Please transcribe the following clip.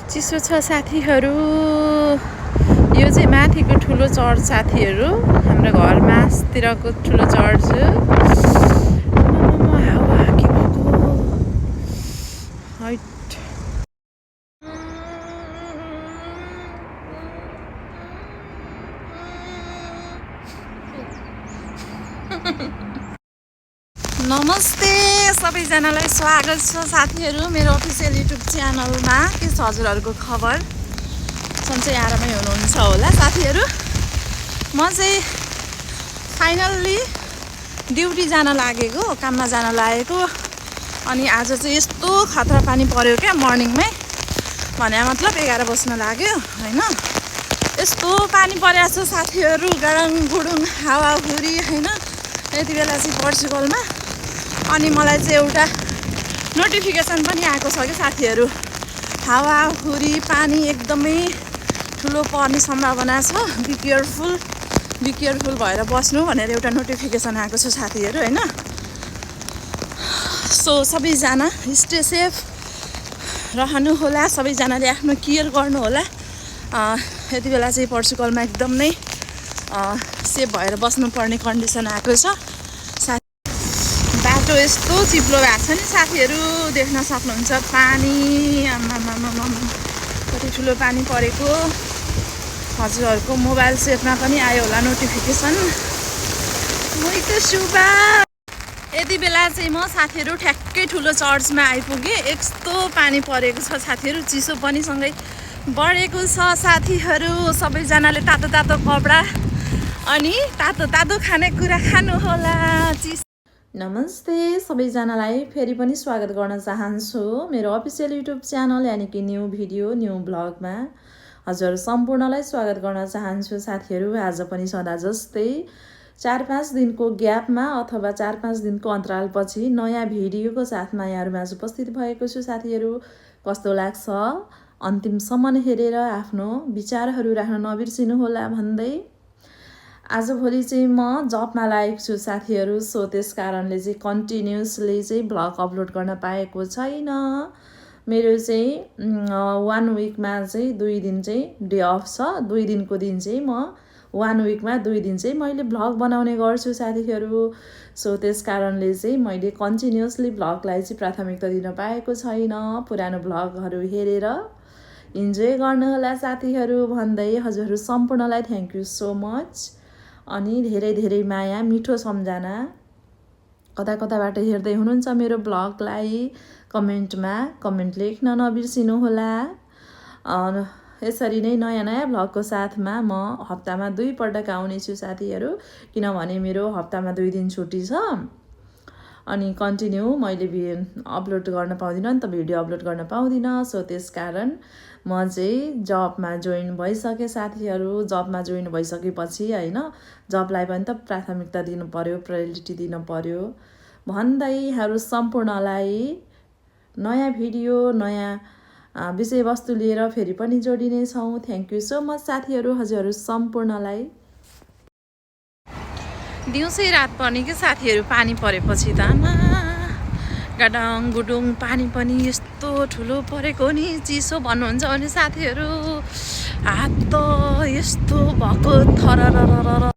चिसो छ साथीहरू। यो चाहिँ माथिको ठुलो चर्च साथीहरू, हाम्रो घर मासतिरको ठुलो चर्च। हावा के भएको हैट। नमस्ते सबैजनालाई, स्वागत छ साथीहरू मेरो अफिसियल युट्युब च्यानलमा। के छ हजुरहरूको खबर? सन्चै आरामै हुनुहुन्छ होला साथीहरू। म चाहिँ फाइनल्ली ड्युटी जान लागेको, काममा जान लागेको। अनि आज चाहिँ यस्तो खतरा पानी पर्यो क्या मर्निङमै, भने मतलब 11 बज्न लाग्यो होइन। यस्तो पानी परेको छ साथीहरू, गडङ गुडुङ हावाहुरी होइन। यति बेला चाहिँ पर्चुगलमा। अनि मलाई चाहिँ एउटा नोटिफिकेसन पनि आएको छ कि साथीहरू, हावाहुरी पानी एकदमै ठुलो पर्ने सम्भावना छ, बी केयरफुल भएर बस्नु भनेर एउटा नोटिफिकेसन आएको छ साथीहरू होइन। सो सबैजना स्टे सेफ रहनु होला, सबैजनाले आफ्नो केयर गर्नु होला। यति बेला चाहिँ पर्चुगलमा एकदम नै सेफ भएर बस्नुपर्ने कन्डिसन आएको छ। बाटो यस्तो चिप्लो भएको छ नि साथीहरू, देख्न सक्नुहुन्छ पानी। आमामामा कति ठुलो पानी परेको। हजुरहरूको मोबाइल सेटमा पनि आयो होला नोटिफिकेसन। यति बेला चाहिँ म साथीहरू ठ्याक्कै ठुलो चर्चमा आइपुगेँ। यस्तो पानी परेको छ साथीहरू, चिसो पनि सँगै बढेको छ साथीहरू। सबैजनाले तातो तातो कपडा अनि तातो तातो खानेकुरा खानु होला। नमस्ते सबैजनालाई, फेरि पनि स्वागत गर्न चाहन्छु मेरो अफिसियल युट्युब च्यानल यानि कि न्यू भिडियो न्यू ब्लगमा। हजुर सम्पूर्णलाई स्वागत गर्न चाहन्छु साथीहरू। आज पनि सदा जस्तै 4-5 दिनको ग्यापमा अथवा 4-5 दिनको अन्तरालपछि नयाँ भिडियोको साथमा यहाँहरूमाझ उपस्थित भएको छु साथीहरू। कस्तो लाग्छ अन्तिमसम्म हेरेर आफ्नो विचारहरू राख्न नबिर्सिनु होला भन्दै आजभोलि चाहिँ म जबमा लागेको छु साथीहरू। सो त्यस कारणले चाहिँ कन्टिन्युसली चाहिँ ब्लग अपलोड गर्न पाएको छैन। मेरो चाहिँ 1 विकमा चाहिँ 2 दिन चाहिँ डे अफ छ। 2 दिनको दिन चाहिँ म 1 विकमा 2 दिन चाहिँ मैले भ्लग बनाउने गर्छु साथीहरू। सो त्यस कारणले चाहिँ मैले कन्टिन्युसली भ्लगलाई चाहिँ प्राथमिकता दिन पाएको छैन। पुरानो भ्लगहरू हेरेर इन्जोय गर्नुहोला साथीहरू भन्दै हजुरहरू सम्पूर्णलाई थ्याङ्क यू सो मच। अनि धेरै धेरै माया मिठो सम्झना कता कताबाट हेर्दै हुनुहुन्छ मेरो ब्लगलाई कमेन्टमा कमेन्ट लेख्न नबिर्सिनु होला। यसरी नै नयाँ नयाँ भ्लगको साथमा म हप्तामा 2 पटक आउनेछु साथीहरू, किनभने मेरो हप्तामा 2 दिन छुट्टी छ। अनि कन्टिन्यू मैले अपलोड गर्न पाउँदिनँ नि त, भिडियो अपलोड गर्न पाउँदिनँ। सो त्यस कारण म चाहिँ जबमा जोइन भइसकेँ साथीहरू। जबमा जोइन भइसकेपछि होइन, जबलाई पनि त प्राथमिकता दिनु पर्यो, प्रायोरिटी दिनु पर्यो भन्दै यहाँहरू सम्पूर्णलाई नयाँ भिडियो नयाँ विषयवस्तु लिएर फेरि पनि जोडिनेछौँ। थ्याङ्क यू सो मच साथीहरू हजुरहरू सम्पूर्णलाई। दिउँसै रात पर्ने कि साथीहरू पानी परेपछि त गडङ गुडुङ पानी पनि यस्तो ठुलो परेको नि। चिसो भन्नुहुन्छ भने साथीहरू हात त यस्तो भएको थरररर